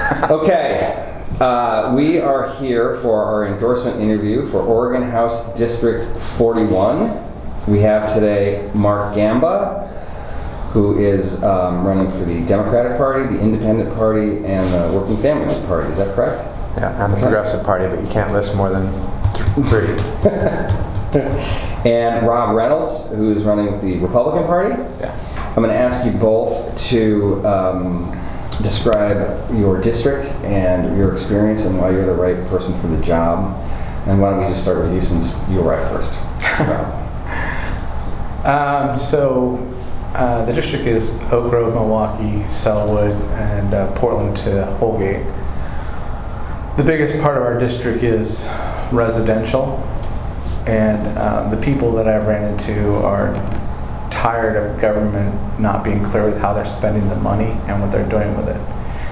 Okay, we are here for our endorsement interview for Oregon House District 41. We have today Mark Gamba, who is running for the Democratic Party, the Independent Party, and the Working Families Party. Is that correct? Yeah, and the Progressive Party, but you can't list more than 3. And Rob Reynolds, who is running with the Republican Party. Yeah. I'm going to ask you both to describe your district and your experience and why you're the right person for the job. And why don't we just start with you, since you arrived first. The district is Oak Grove, Milwaukee, Sellwood, and Portland to Holgate. The biggest part of our district is residential, and the people that I've ran into are tired of government not being clear with how they're spending the money and what they're doing with it.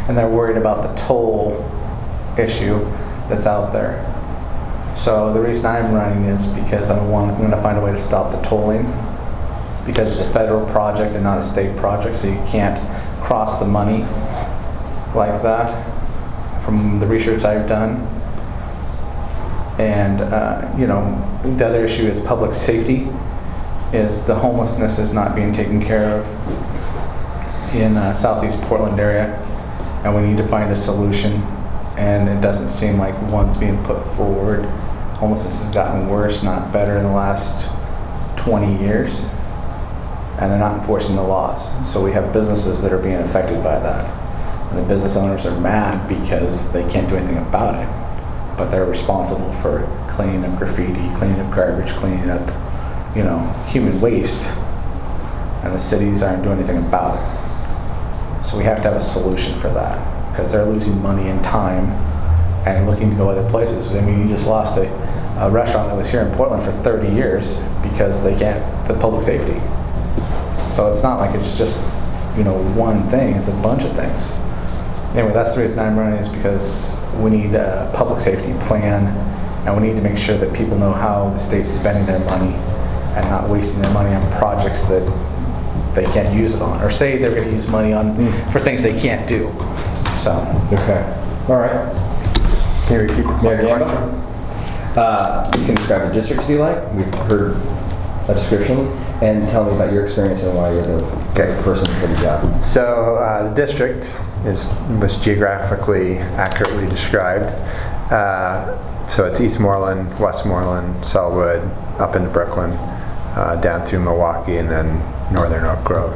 And they're worried about the toll issue that's out there. So the reason I'm running is because I'm going to find a way to stop the tolling, because it's a federal project and not a state project, so you can't cross the money like that from the research I've done. And the other issue is public safety, is the homelessness is not being taken care of in southeast Portland area, and we need to find a solution, and it doesn't seem like one's being put forward. Homelessness has gotten worse, not better, in the last 20 years, and they're not enforcing the laws. So we have businesses that are being affected by that, and the business owners are mad because they can't do anything about it, but they're responsible for cleaning up graffiti, cleaning up garbage, cleaning up human waste, and the cities aren't doing anything about it. So we have to have a solution for that, because they're losing money and time and looking to go other places. I mean, you just lost a restaurant that was here in Portland for 30 years because they can't, the public safety. So it's not like it's just one thing, it's a bunch of things. Anyway, that's the reason I'm running, is because we need a public safety plan, and we need to make sure that people know how the state's spending their money and not wasting their money on projects that they can't use it on, or say they're going to use money on for things they can't do. So. Okay. All right. Can you repeat the question? You can describe the district if you like. We've heard a description. And tell me about your experience and why you're the person for the job. So the district was geographically accurately described. So it's Eastmoreland, Westmoreland, Sellwood, up into Brooklyn, down through Milwaukee, and then northern Oak Grove.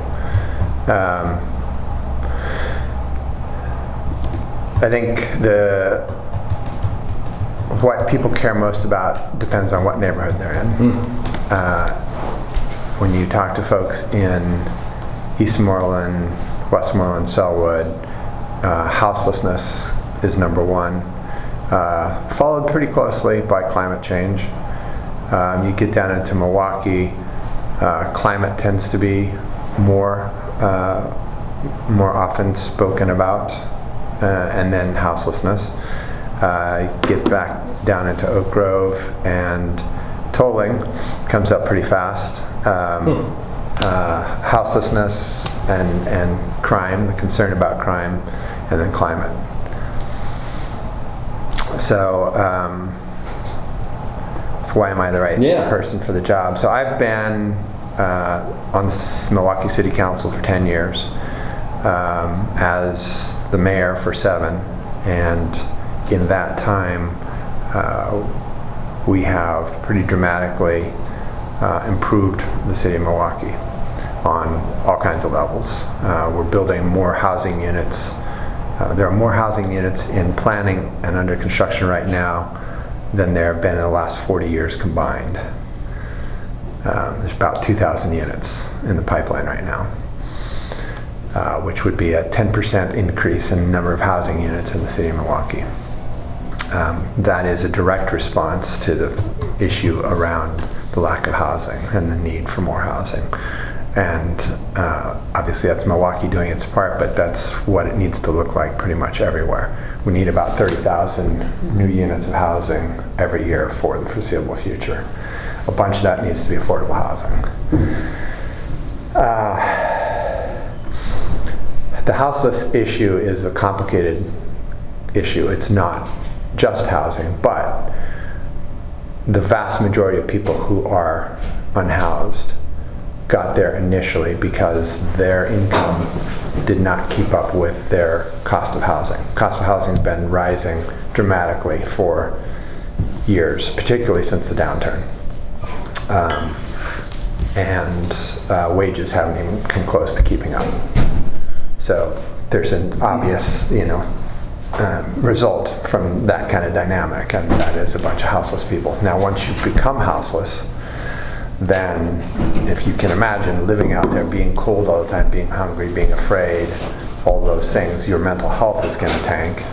I think what people care most about depends on what neighborhood they're in. When you talk to folks in Eastmoreland, Westmoreland, Sellwood, houselessness is number one, followed pretty closely by climate change. You get down into Milwaukee, climate tends to be more often spoken about, and then houselessness. Get back down into Oak Grove, and tolling comes up pretty fast. Houselessness and crime, the concern about crime, and then climate. So why am I the right person for the job? So I've been on the Milwaukee City Council for 10 years, as the mayor for 7, and in that time we have pretty dramatically improved the city of Milwaukee on all kinds of levels. We're building more housing units. There are more housing units in planning and under construction right now than there have been in the last 40 years combined. There's about 2,000 units in the pipeline right now, which would be a 10% increase in the number of housing units in the city of Milwaukee. That is a direct response to the issue around the lack of housing and the need for more housing. And obviously that's Milwaukee doing its part, but that's what it needs to look like pretty much everywhere. We need about 30,000 new units of housing every year for the foreseeable future. A bunch of that needs to be affordable housing. The houseless issue is a complicated issue. It's not just housing, but the vast majority of people who are unhoused got there initially because their income did not keep up with their cost of housing. Cost of housing has been rising dramatically for years, particularly since the downturn. And wages haven't even come close to keeping up. So there's an obvious, result from that kind of dynamic, and that is a bunch of houseless people. Now, once you become houseless, then if you can imagine living out there, being cold all the time, being hungry, being afraid, all those things, your mental health is going to tank.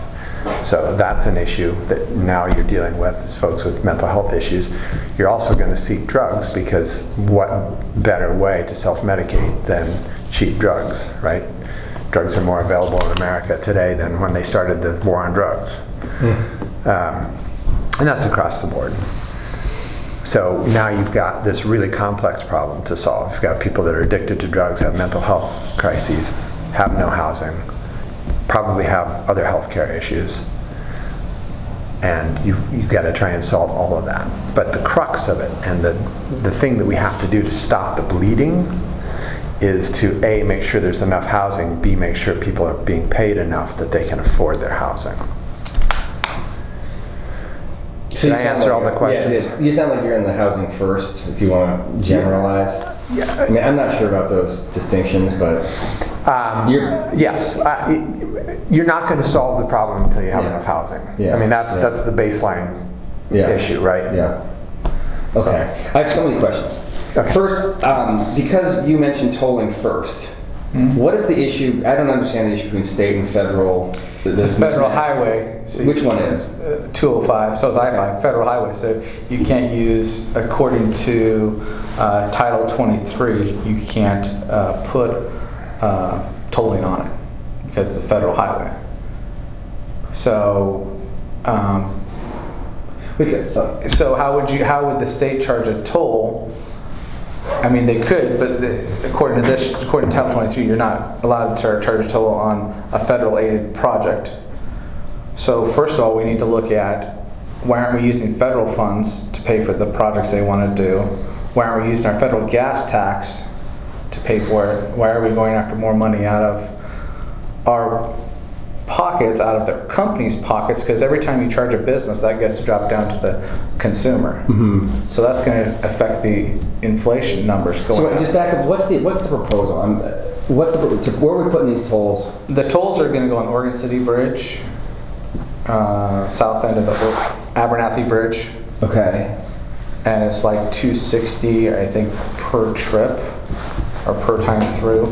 So that's an issue that now you're dealing with, is folks with mental health issues. You're also going to seek drugs, because what better way to self-medicate than cheap drugs, right? Drugs are more available in America today than when they started the war on drugs. And that's across the board. So now you've got this really complex problem to solve. You've got people that are addicted to drugs, have mental health crises, have no housing, probably have other health care issues. And you've got to try and solve all of that. But the crux of it, and the thing that we have to do to stop the bleeding, is to A, make sure there's enough housing, B, make sure people are being paid enough that they can afford their housing. So Did I answer all the questions? Yeah, you sound like you're in the housing first, if you want to generalize. Yeah. I mean, I'm not sure about those distinctions, but Yes, you're not going to solve the problem until you have enough housing. Yeah. I mean, that's the baseline issue, right? Yeah. Okay. I have so many questions. Okay. First, because you mentioned tolling first, what is the issue? I don't understand the issue between state and federal. It's a federal highway. So Which one is? 205, so it's I-5, federal highway. So you can't use, according to Title 23, you can't put tolling on it because it's a federal highway. So, so how would the state charge a toll? I mean, they could, but according to Title 23, you're not allowed to charge a toll on a federal aided project. So first of all, we need to look at, why aren't we using federal funds to pay for the projects they want to do? Why aren't we using our federal gas tax to pay for it? Why are we going after more money out of our pockets, out of the company's pockets? Because every time you charge a business, that gets dropped down to the consumer. Mm-hmm. So that's going to affect the inflation numbers going So up. just back up. What's the proposal? Where are we putting these tolls? The tolls are going to go on Oregon City Bridge, south end of the Abernathy Bridge, Okay. and it's like $260, I think, per trip or per time through.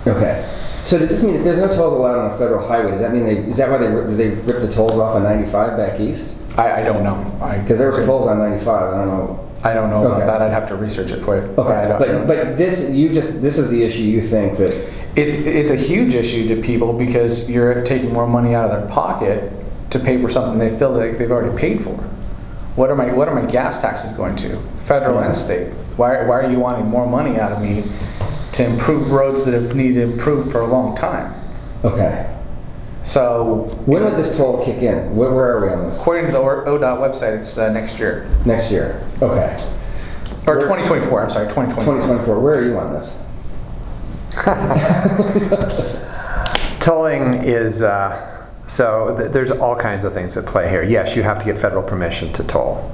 Okay. So does this mean if there's no tolls allowed on a federal highway, does that mean is that why did they rip the tolls off on 95 back east? I don't know. Because there was tolls on 95. I don't know. I don't know about Okay. that. I'd have to research it for you. Okay. But this is the issue you think that It's a huge issue to people because you're taking more money out of their pocket to pay for something they feel like they've already paid for. What are my gas taxes going to? Federal and state. Why are you wanting more money out of me to improve roads that have needed improved for a long time? Okay. So When would this toll kick in? Where are we on this? according to the ODOT website, it's next year. Next year. Okay. Or Where- 2024, I'm sorry, 2024. 2024. Where are you on this? Tolling is, there's all kinds of things at play here. Yes, you have to get federal permission to toll.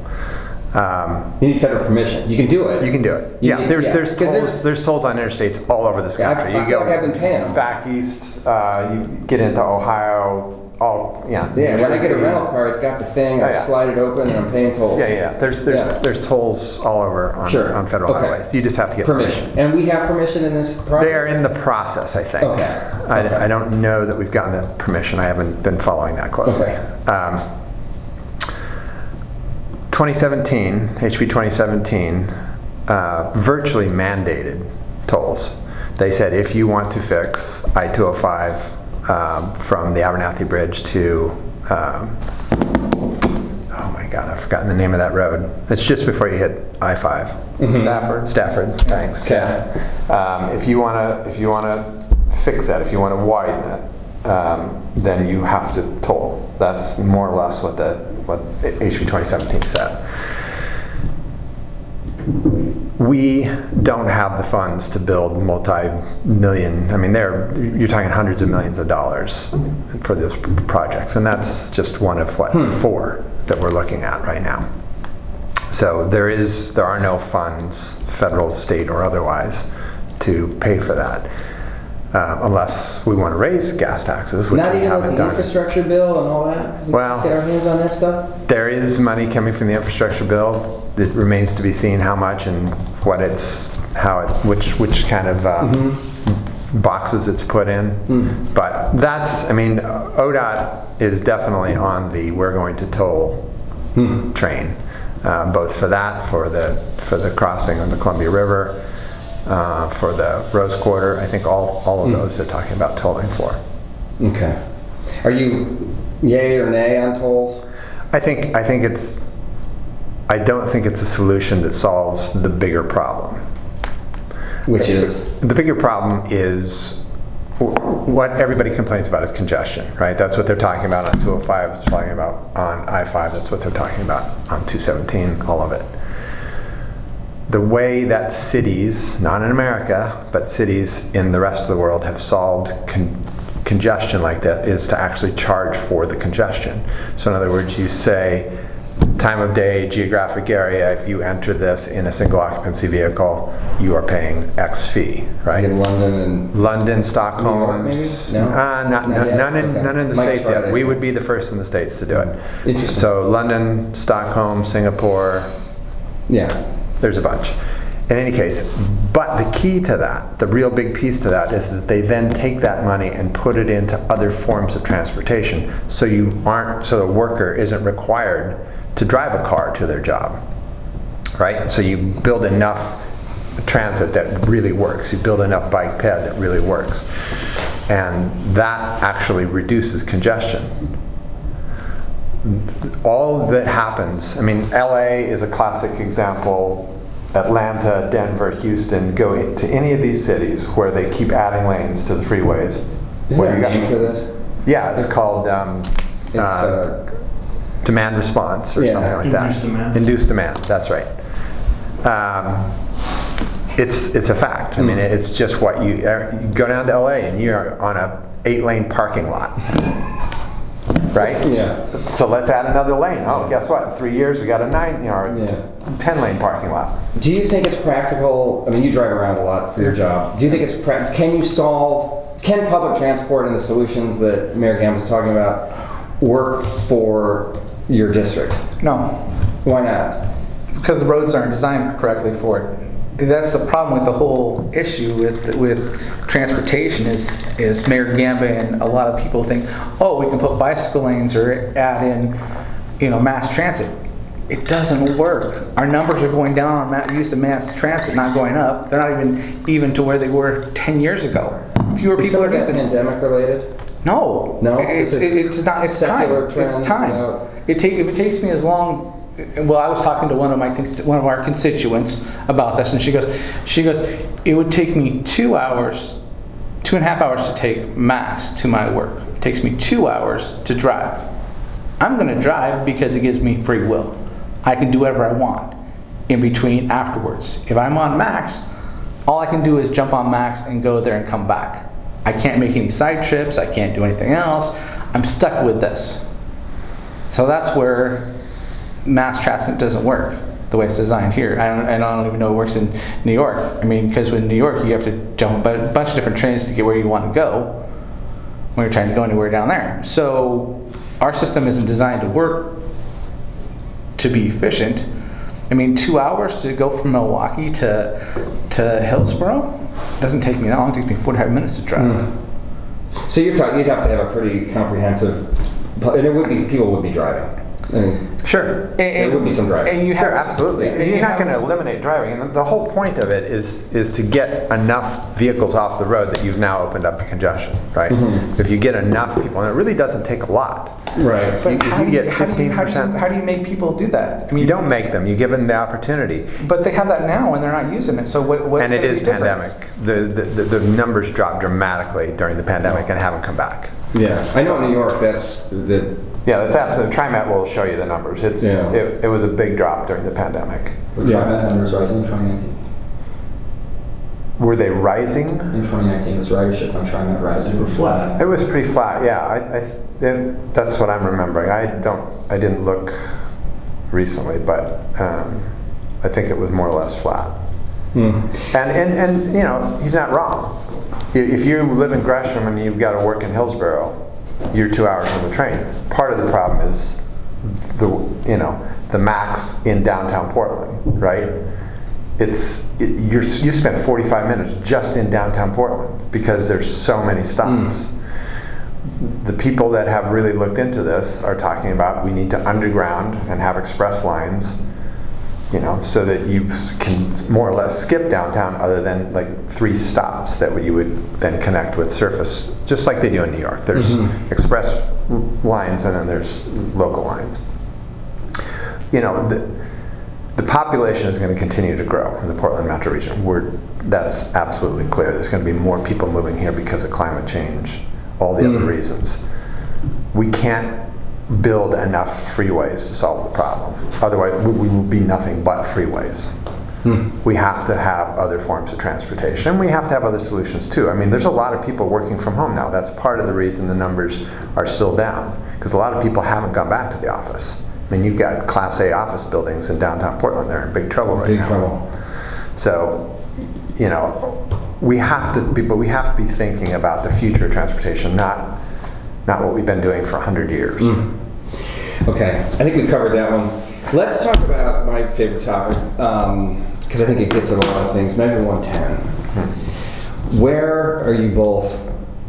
You need federal permission. You can do it. You can do it. You Yeah, can- there's yeah. 'Cause there's tolls on interstates all over this Yeah, I- country. I feel like I've been paying them. back east, you get into Ohio, Yeah, New when I get a Jersey. rental car, it's got the thing. Oh, I yeah. slide it open and I'm paying tolls. Yeah. There's tolls all over on, Sure. on federal Okay. highways. You just have to get Permission. And we have permission in this project? They are in the process, I think. Okay. Okay. I don't know that we've gotten the permission. I haven't been following that closely. Okay. 2017, HB 2017, virtually mandated tolls. They said if you want to fix I-205 from the Abernathy Bridge to, oh my God, I've forgotten the name of that road. It's just before you hit I-5. Stafford, thanks. Okay. If you wanna fix that, if you wanna widen it, then you have to toll. That's more or less what HB 2017 said. We don't have the funds to build multi-million, I mean, you're talking hundreds of millions of dollars for those projects, and that's just one of four that we're looking at right now. So there are no funds, federal, state, or otherwise, to pay for that, unless we want to raise gas taxes, which Not we even haven't with the done. infrastructure bill and all that? We Well- get our hands on that stuff? There is money coming from the infrastructure bill. It remains to be seen how much and what which kind of boxes it's put in. But ODOT is definitely on the we're going to toll train, both for that, for the crossing of the Columbia River, for the Rose Quarter. I think all of those they're talking about tolling for. Okay. Are you yay or nay on tolls? I don't think it's a solution that solves the bigger problem. Which is? The bigger problem is what everybody complains about is congestion, right? That's what they're talking about on 205, it's talking about on I-5, that's what they're talking about on 217, all of it. The way that cities, not in America, but cities in the rest of the world have solved congestion like that is to actually charge for the congestion. So in other words, you say, time of day, geographic area, if you enter this in a single occupancy vehicle, you are paying X fee, right? Like in London, Stockholm, New York, maybe? No? none in the Might States try yet. it. We would be the first in the States to do it. Interesting. So London, Stockholm, Singapore, Yeah. there's a bunch. In any case, but the key to that, the real big piece to that, is that they then take that money and put it into other forms of transportation. So the worker isn't required to drive a car to their job, right? So you build enough transit that really works. You build enough bike ped that really works. And that actually reduces congestion. All that happens, LA is a classic example. Atlanta, Denver, Houston, go into any of these cities where they keep adding lanes to the freeways. Is there a name for this? Yeah, it's called demand response or Yeah. something like that. Induced demand. Induced demand, that's right. It's a fact. It's just what you go down to LA and you're on a 8-lane parking lot. Right? Yeah. So let's add another lane. Oh, guess what? In 3 years we got a 10-lane parking lot. Do you think it's practical? You drive around a lot for your job. Do you think it's can public transport and the solutions that Mayor Gamba was talking about work for your district? No, Why not? because the roads aren't designed correctly for it. That's the problem with the whole issue with transportation is Mayor Gamba and a lot of people think, oh, we can put bicycle lanes or add in, mass transit. It doesn't work. Our numbers are going down on use of mass transit, not going up. They're not even to where they were 10 years ago. Fewer Is people some are of that using it. pandemic related? No, No? it's not. It's secular time. It's trend, time. If it takes me as long. Well, I was talking to one of our constituents about this, and she goes, it would take me 2.5 hours to take max to my work. It takes me 2 hours to drive. I'm going to drive because it gives me free will. I can do whatever I want in between afterwards. If I'm on max, all I can do is jump on max and go there and come back. I can't make any side trips. I can't do anything else. I'm stuck with this. So that's where mass transit doesn't work the way it's designed here. I don't even know it works in New York. Because with New York, you have to jump a bunch of different trains to get where you want to go when you're trying to go anywhere down there. So our system isn't designed to work to be efficient. 2 hours to go from Milwaukee to Hillsborough doesn't take me that long. It takes me 45 minutes to drive. So you'd have to have a pretty comprehensive, and people would be driving. Sure. There would be some driving. And you have Absolutely. and You're you not have- going to eliminate driving. And the whole point of it is to get enough vehicles off the road that you've now opened up the congestion, right? If you get enough people, and it really doesn't take a lot. Right. If you get 15%. How do you make people do that? You don't make them. You give them the opportunity. But they have that now and they're not using it. So what's And it gonna is be different? pandemic. The numbers dropped dramatically during the pandemic and haven't come back. Yeah, I know in New York that's the. Yeah, that's absolutely. TriMet will show you the numbers. It was a big drop during the pandemic. Were TriMet numbers rising in 2019? Were they rising? In 2019, was ridership on TriMet rising or flat? It was pretty flat. Yeah, that's what I'm remembering. I didn't look recently, but I think it was more or less flat. And you know, he's not wrong. If you live in Gresham and you've got to work in Hillsborough, you're 2 hours on the train. Part of the problem is the max in downtown Portland, right? You spend 45 minutes just in downtown Portland because there's so many stops. The people that have really looked into this are talking about we need to underground and have express lines, you know, so that you can more or less skip downtown other than like 3 stops that you would then connect with surface, just like they do in New York. There's express lines and then there's local lines. You know, the population is going to continue to grow in the Portland metro region. That's absolutely clear. There's going to be more people moving here because of climate change, all the other reasons. We can't build enough freeways to solve the problem. Otherwise, we will be nothing but freeways. We have to have other forms of transportation, and we have to have other solutions too. I mean, there's a lot of people working from home now. That's part of the reason the numbers are still down, because a lot of people haven't gone back to the office. I mean, you've got Class A office buildings in downtown Portland. They're in big trouble right now. Big trouble. So, you know, we have to be thinking about the future of transportation, not what we've been doing for 100 years. Okay, I think we covered that one. Let's talk about my favorite topic, because I think it gets at a lot of things. Measure 110. Where are you both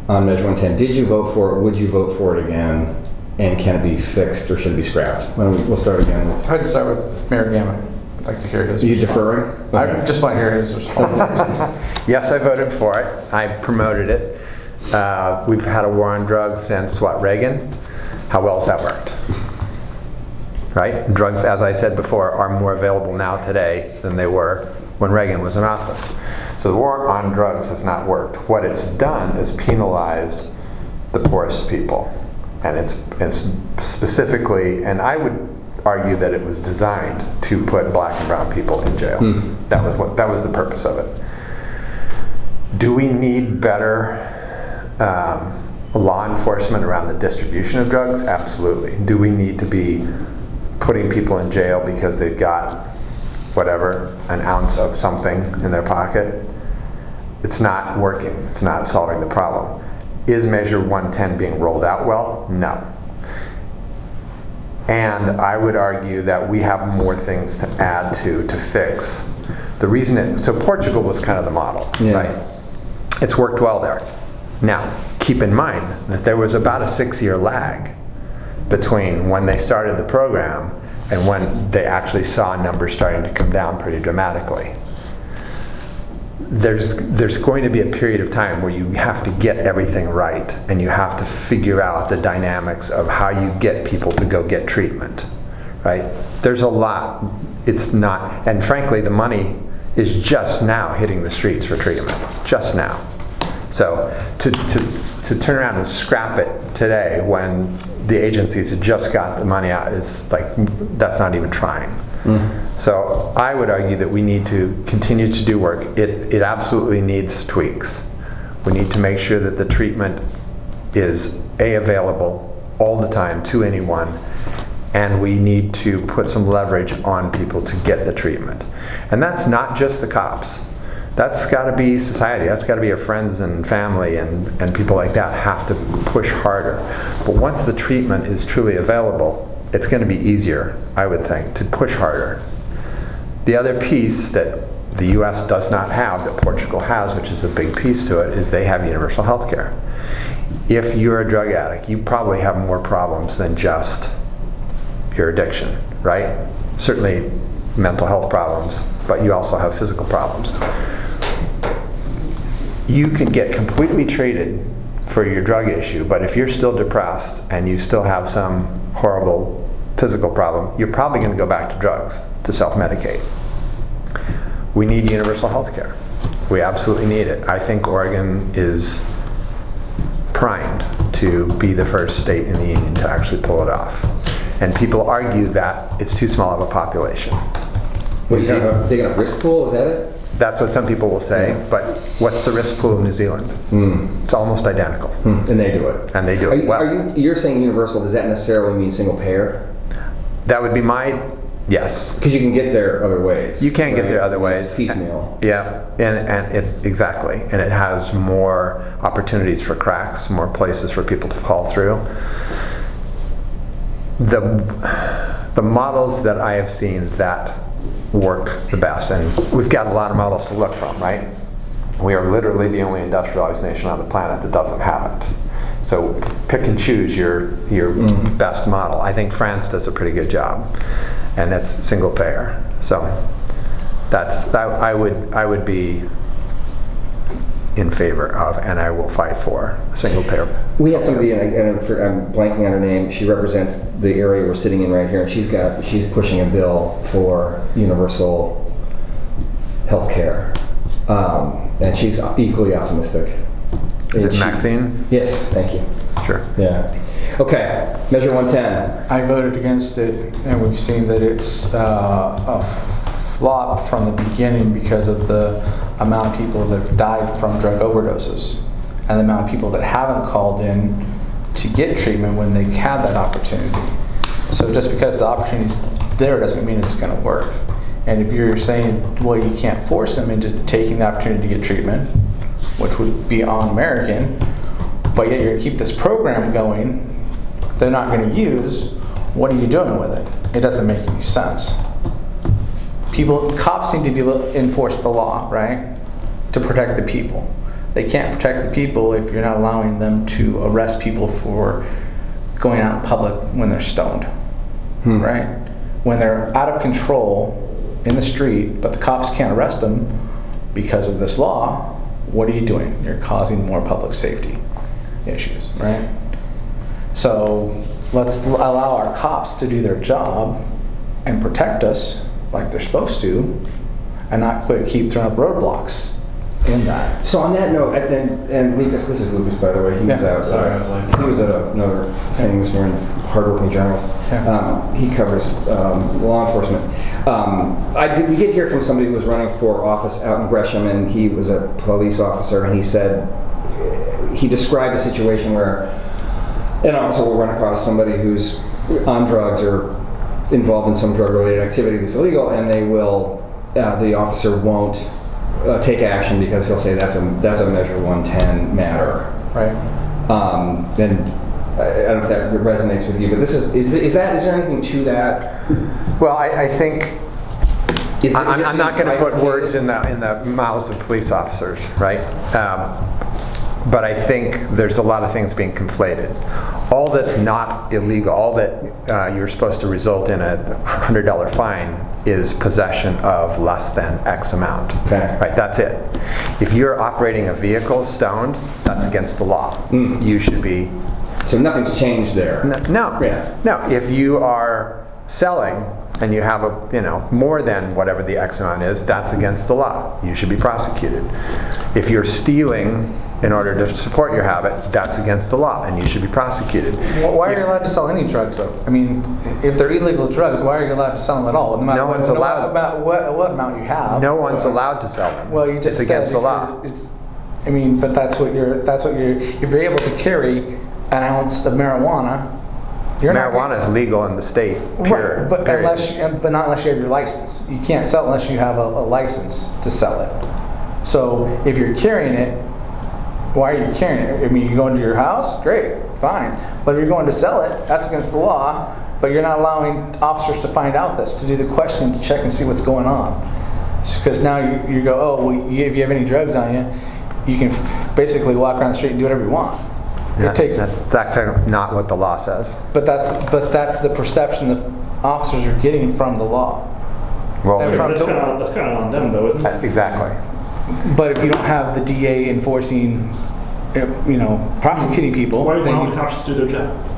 on Measure 110? Did you vote for it? Would you vote for it again? And can it be fixed or should it be scrapped? We'll start again with. I'd start with Mayor Gamma. I'd like to hear his. Are you response. deferring? I just want to hear his response. Yes, I voted for it. I promoted it. We've had a war on drugs since Reagan. How well has that worked? Right? Drugs, as I said before, are more available now today than they were when Reagan was in office. So the war on drugs has not worked. What it's done is penalized the poorest people. And it's specifically, and I would argue that it was designed to put black and brown people in jail. That was the purpose of it. Do we need better law enforcement around the distribution of drugs? Absolutely. Do we need to be putting people in jail because they've got whatever, an ounce of something in their pocket? It's not working. It's not solving the problem. Is Measure 110 being rolled out well? No. And I would argue that we have more things to add to fix. The reason so Portugal was kind of the model, right? It's worked well there. Now, keep in mind that there was about a 6-year lag between when they started the program and when they actually saw numbers starting to come down pretty dramatically. There's going to be a period of time where you have to get everything right and you have to figure out the dynamics of how you get people to go get treatment, right? There's a lot. It's not, and frankly, the money is just now hitting the streets for treatment, just now. So to turn around and scrap it today when the agencies have just got the money out is like, that's not even trying. So I would argue that we need to continue to do work. It absolutely needs tweaks. We need to make sure that the treatment is available all the time to anyone, and we need to put some leverage on people to get the treatment. And that's not just the cops. That's got to be society. That's got to be our friends and family and people like that have to push harder. But once the treatment is truly available, it's going to be easier, I would think, to push harder. The other piece that the U.S. does not have, that Portugal has, which is a big piece to it, is they have universal health care. If you're a drug addict, you probably have more problems than just your addiction, right? Certainly mental health problems, but you also have physical problems. You can get completely treated for your drug issue, but if you're still depressed and you still have some horrible physical problem, you're probably going to go back to drugs to self-medicate. We need universal health care. We absolutely need it. I think Oregon is primed to be the first state in the union to actually pull it off. And people argue that it's too small of a population. What, you have a big enough risk pool, is that it? That's what some people will say, but what's the risk pool of New Zealand? It's almost identical. And they do it. And they do it well. You're saying universal, does that necessarily mean single payer? That would be my, yes. Because you can get there other ways. You can get right? there other ways. It's piecemeal. Yeah, and it, exactly. And it has more opportunities for cracks, more places for people to fall through. The models that I have seen that work the best, and we've got a lot of models to look from, right? We are literally the only industrialized nation on the planet that doesn't have it. So pick and choose your best model. I think France does a pretty good job, and that's single payer. So I would be in favor of, and I will fight for, single payer. We have somebody, and I'm blanking on her name. She represents the area we're sitting in right here, and she's pushing a bill for universal health care, and she's equally optimistic. Is it Maxine? Yes, thank you. Sure. Yeah. Okay, Measure 110. I voted against it, and we've seen that it's a flop from the beginning because of the amount of people that have died from drug overdoses and the amount of people that haven't called in to get treatment when they had that opportunity. So just because the opportunity's there doesn't mean it's going to work. And if you're saying, well, you can't force them into taking the opportunity to get treatment, which would be un-American, but yet you're going to keep this program going they're not going to use, what are you doing with it? It doesn't make any sense. Cops need to be able to enforce the law, right? To protect the people. They can't protect the people if you're not allowing them to arrest people for going out in public when they're stoned, right? When they're out of control in the street, but the cops can't arrest them because of this law, what are you doing? You're causing more public safety issues, right? So let's allow our cops to do their job and protect us like they're supposed to, and not keep throwing up roadblocks in that. So on that note, and Lucas, this is Lucas by the way, he was out. Sorry, I was like- he was at another thing this morning, hardworking journalist. He covers law enforcement. We did hear from somebody who was running for office out in Gresham, and he was a police officer, and he said he described a situation where an officer will run across somebody who's on drugs or involved in some drug-related activity that's illegal, and the officer won't take action because he'll say that's a Measure 110 matter. Right. And I don't know if that resonates with you, but is there anything to that? Well, I think I'm not going to put words in the mouths of police officers, right? But I think there's a lot of things being conflated. All that's not illegal, all that you're supposed to result in a $100 fine is possession of less than X amount. Okay. Right, that's it. If you're operating a vehicle stoned, that's against the law. You should be... So nothing's changed there. No. Yeah. No, if you are selling and you have more than whatever the X amount is, that's against the law. You should be prosecuted. If you're stealing in order to support your habit, that's against the law, and you should be prosecuted. Why are you allowed to sell any drugs, though? I mean, if they're illegal drugs, why are you allowed to sell them at all? No one's allowed. About what amount you have. No one's allowed to sell them. Well, you just it's against the law. But that's what you're. If you're able to carry an ounce of marijuana, marijuana is legal in the state. Period. Right, but not unless you have your license. You can't sell unless you have a license to sell it. So if you're carrying it, why are you carrying it? I mean, you go into your house, great, fine. But if you're going to sell it, that's against the law. But you're not allowing officers to find out this, to do the questioning, to check and see what's going on. Because now you go, oh, well, if you have any drugs on you, you can basically walk around the street and do whatever you want. That's actually not what the law says. But that's the perception that officers are getting from the law. Well, And That's kind of on them, though, isn't it? exactly. But if you don't have the DA enforcing, prosecuting people, Why do you then want the cops to do their job?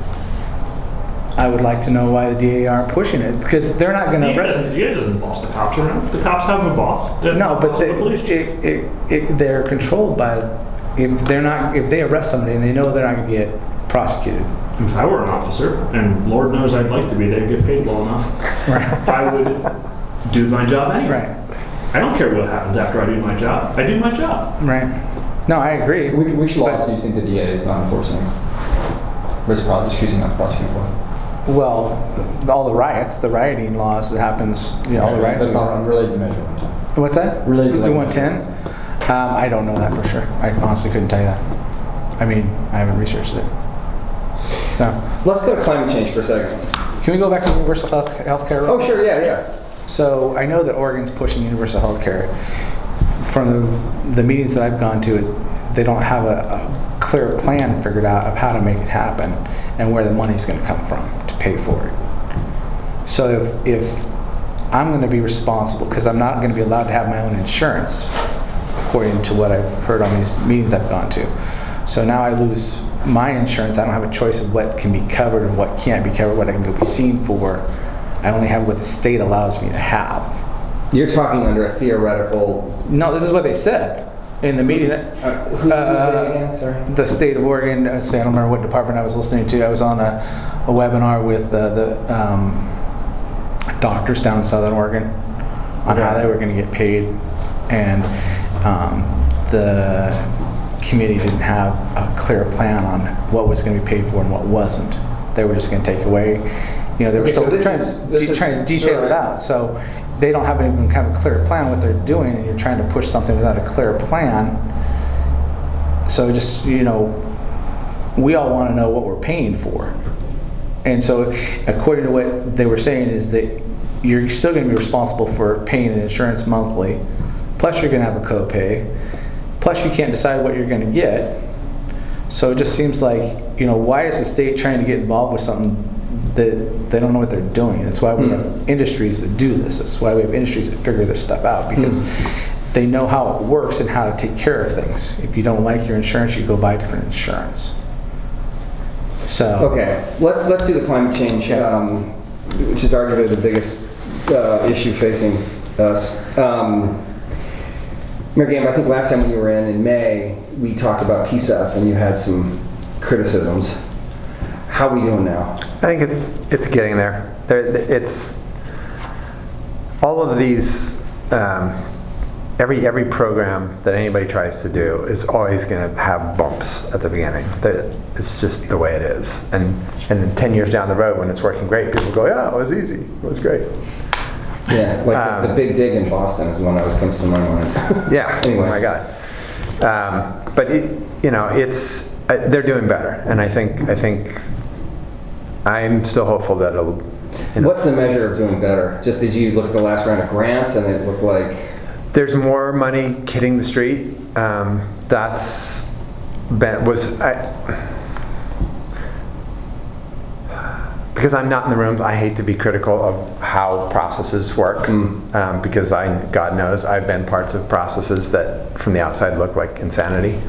I would like to know why the DA aren't pushing it, because they're not going The to. DA doesn't boss the cops around. The cops have a boss. They're No, the but boss of the police. they're controlled by. If they arrest somebody and they know they're not going to get prosecuted. If I were an officer, and Lord knows I'd like to be, they'd get paid well enough, I would do my job anyway. Right. I don't care what happens after I do my job. I do my job. Right. No, I agree. Which laws But- do you think the DA is not enforcing? Which is choosing not to prosecute for? Well, all the riots, the rioting laws that happens, all the riots. That's not unrelated to Measure 110. What's that? Related to the like- 110? I don't know that for sure. I honestly couldn't tell you that. I mean, I haven't researched it. So, Let's go to climate change for a second. can we go back to universal health care? Oh, sure, yeah. So I know that Oregon's pushing universal health care. From the meetings that I've gone to, they don't have a clear plan figured out of how to make it happen and where the money's going to come from to pay for it. So if I'm going to be responsible, because I'm not going to be allowed to have my own insurance, according to what I've heard on these meetings I've gone to. So now I lose my insurance. I don't have a choice of what can be covered and what can't be covered, what I can go be seen for. I only have what the state allows me to have. You're talking under a theoretical. No, this is what they said in the meeting. Who's they again? Sorry. The state of Oregon, I don't remember what department I was listening to. I was on a webinar with the doctors down in Southern Oregon on how they were going to get paid, and the committee didn't have a clear plan on what was going to be paid for and what wasn't. They were just going to take away. They were Okay, still so this trying is to detail sort it of- out. So they don't have even kind of a clear plan what they're doing, and you're trying to push something without a clear plan. So just, we all want to know what we're paying for. And so according to what they were saying is that you're still going to be responsible for paying an insurance monthly, plus you're going to have a copay, plus you can't decide what you're going to get. So it just seems like, why is the state trying to get involved with something that they don't know what they're doing? That's why we have industries that do this. That's why we have industries that figure this stuff out, because they know how it works and how to take care of things. If you don't like your insurance, you go buy different insurance. So Okay, let's do the climate change, which is arguably the biggest issue facing us. Mayor Gamble, I think last time we were in May, we talked about PSEF and you had some criticisms. How are we doing now? I think it's getting there. It's all of these. Every program that anybody tries to do is always going to have bumps at the beginning. It's just the way it is. And then 10 years down the road, when it's working great, people go, "Yeah, it was easy. It was great." Yeah, like the big dig in Boston is one that always comes to my mind. Yeah. Anyway. Oh my God. But it's they're doing better, and I think I'm still hopeful that it'll. What's the measure of doing better? Just did you look at the last round of grants and it looked like? There's more money hitting the street. Because I'm not in the room, I hate to be critical of how processes work. Because God knows, I've been parts of processes that from the outside look like insanity.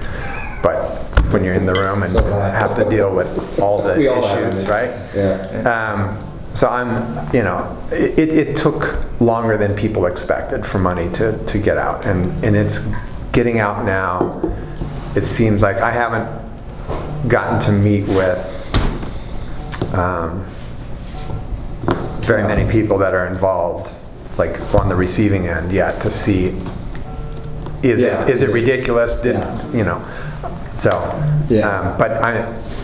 But when you're in the room and have to deal with all the We all have issues, it. right? Yeah. So it took longer than people expected for money to get out, and it's getting out now. It seems like I haven't gotten to meet with very many people that are involved, like on the receiving end yet, to see is it ridiculous? But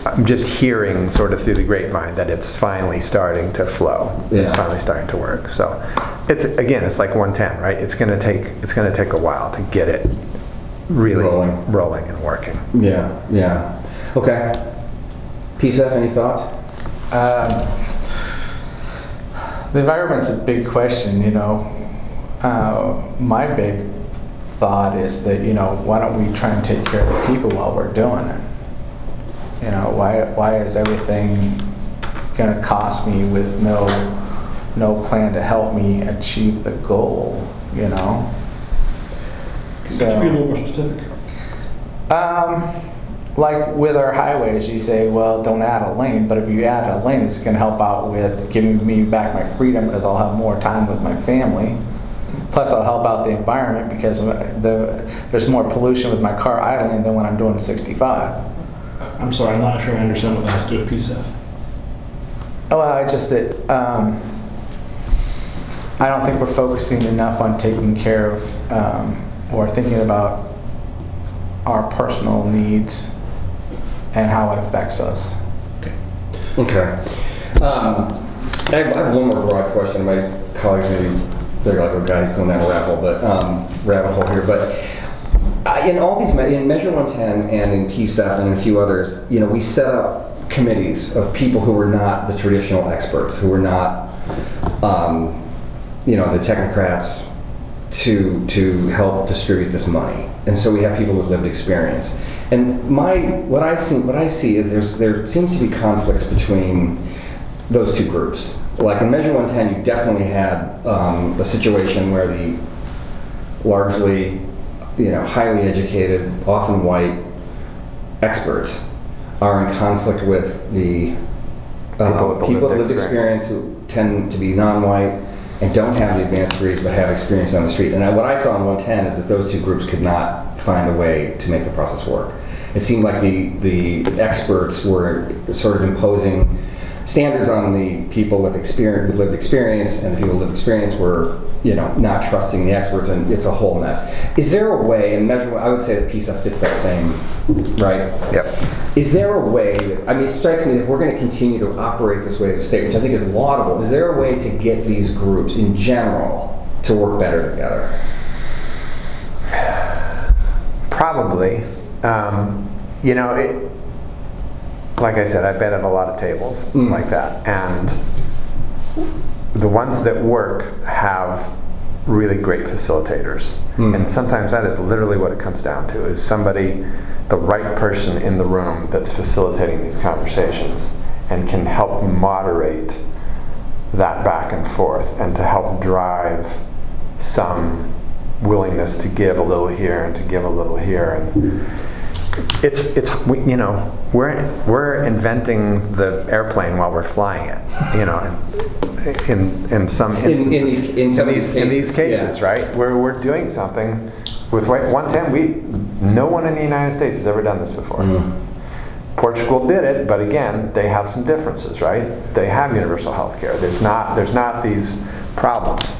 I'm just hearing sort of through the grapevine that it's finally starting to flow. Yeah. It's finally starting to work. So it's like 110, right? It's going to take a while to get it really rolling and working. Yeah. Okay. PSEF, any thoughts? the environment's a big question, My big thought is that, why don't we try and take care of the people while we're doing it? Why is everything going to cost me with no plan to help me achieve the goal, Could you be a little more specific? Like with our highways, you say, well, don't add a lane, but if you add a lane, it's going to help out with giving me back my freedom because I'll have more time with my family. Plus, I'll help out the environment because there's more pollution with my car idling than when I'm doing 65. I'm sorry, I'm not sure I understand what that has to do with PSEF. Oh, well, just that I don't think we're focusing enough on taking care of or thinking about our personal needs and how it affects us. Okay. I have one more broad question. My colleagues maybe they're like, oh god, he's going down a rabbit hole here. But in all these, in Measure 110 and in PSEF and in a few others, we set up committees of people who were not the traditional experts, who were not, the technocrats, to help distribute this money. And so we have people with lived experience. And what I see is there seems to be conflicts between those two groups. Like in Measure 110, you definitely had a situation where the largely, highly educated, often white experts are in conflict with the people with lived experience who tend to be non-white and don't have the advanced degrees but have experience on the street. And what I saw in 110 is that those two groups could not find a way to make the process work. It seemed like the experts were sort of imposing standards on the people with lived experience, and the people with lived experience were, not trusting the experts, and it's a whole mess. Is there a way, and I would say that PSEF fits that same, right? Yep. Is there a way, it strikes me that if we're going to continue to operate this way as a state, which I think is laudable, is there a way to get these groups in general to work better together? Probably. Like I said, I've been at a lot of tables like that, and the ones that work have really great facilitators. And sometimes that is literally what it comes down to, is the right person in the room that's facilitating these conversations and can help moderate that back and forth and to help drive some willingness to give a little here and to give a little here. And we're inventing the airplane while we're flying it, in some instances. In these cases, yeah. right? We're doing something with 110. No one in the United States has ever done this before. Portugal did it, but again, they have some differences, right? They have universal health care. There's not these problems,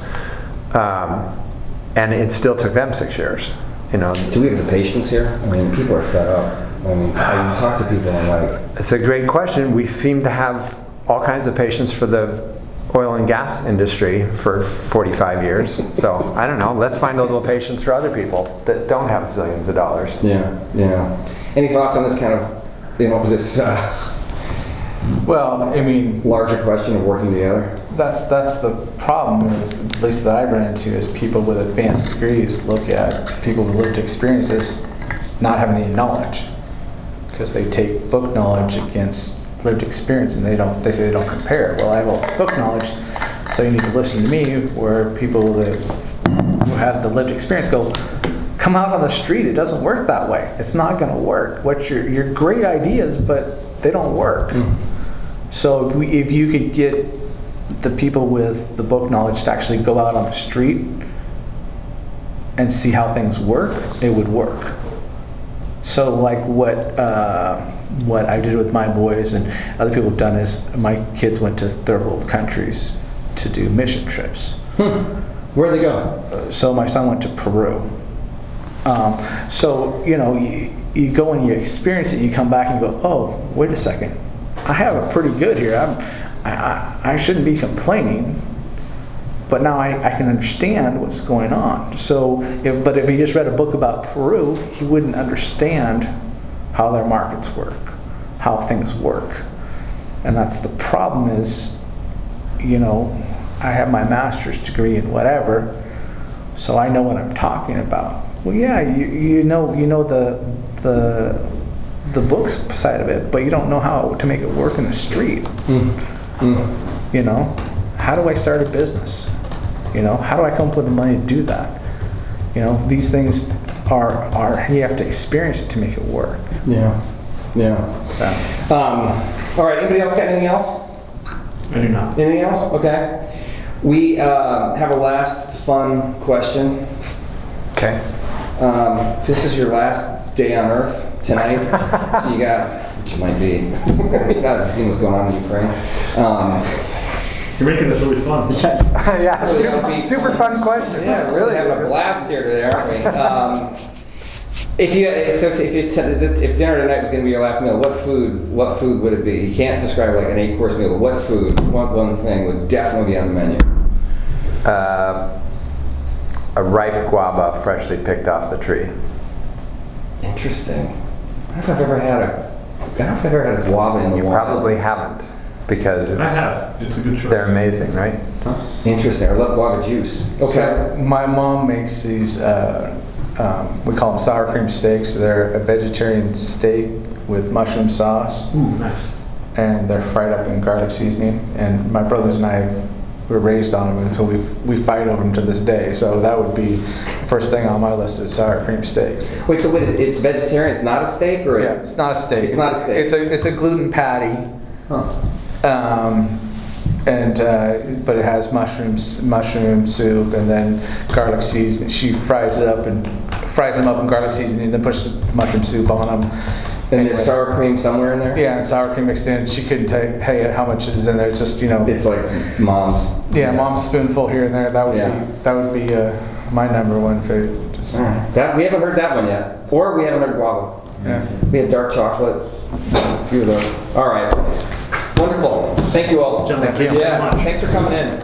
and it still took them 6 years. Do we have the patience here? People are fed up. You talk to people and It's a great question. We seem to have all kinds of patience for the oil and gas industry for 45 years. So, I don't know. Let's find a little patience for other people that don't have zillions of dollars. Yeah. Any thoughts on this kind of, this Well, larger question of working together? that's the problem, is, at least that I've run into, is people with advanced degrees look at people with lived experiences not having any knowledge, because they take book knowledge against lived experience, and they say they don't compare. Well, I have all this book knowledge, so you need to listen to me. Where people who have the lived experience go, come out on the street. It doesn't work that way. It's not going to work. What's your great ideas, but they don't work. So if you could get the people with the book knowledge to actually go out on the street and see how things work, it would work. So like what I did with my boys and other people have done is, my kids went to third world countries to do mission trips. Where'd they go? So my son went to Peru. You go and you experience it, you come back and you go, oh, wait a second, I have it pretty good here. I shouldn't be complaining, but now I can understand what's going on. So, if he just read a book about Peru, he wouldn't understand how their markets work, how things work. And that's the problem is, I have my master's degree in whatever, so I know what I'm talking about. Well, yeah, you know the books side of it, but you don't know how to make it work in the street. How do I start a business? How do I come up with the money to do that? These things are you have to experience it to make it work. Yeah. So, all right. Anybody else got anything else? I do not. Anything else? Okay. We have a last fun question. Okay. This is your last day on Earth tonight. You got, which might be, you got seen what's going on in Ukraine. You're making this really fun. Yeah, That'll be- super fun question. Yeah, we're really. having a blast here today, aren't we? If dinner tonight was going to be your last meal, what food would it be? You can't describe like an 8-course meal, but what food, one thing would definitely be on the menu? A ripe guava freshly picked off the tree. Interesting. I don't know if I've ever had a guava in the You wild. probably haven't, because I have. It's a good choice. they're amazing, right? Interesting. I love guava juice. So my mom makes these, we call them sour cream steaks. They're a vegetarian steak with mushroom sauce, Ooh, nice. and they're fried up in garlic seasoning. And my brothers and I were raised on them, and so we fight over them to this day. So that would be the first thing on my list is sour cream steaks. Wait, so what is it? It's vegetarian? It's not a steak, or Yeah, it's not a steak. It's not a steak. It's a gluten patty. Huh. But it has mushroom soup, and then garlic seasoning. She fries them up in garlic seasoning, then puts the mushroom soup on them. And there's sour cream somewhere in there? Yeah, and sour cream mixed in. She couldn't tell you, hey, how much is in there. It's just, It's like mom's. yeah, mom's spoonful here and there. That would be my number one food. Just, That we haven't heard that one yet, or we haven't heard guava. yeah. We had dark chocolate. A few of those. All right. Wonderful. Thank you all. Gentlemen, Thank you. thank you so much. Thanks for coming in.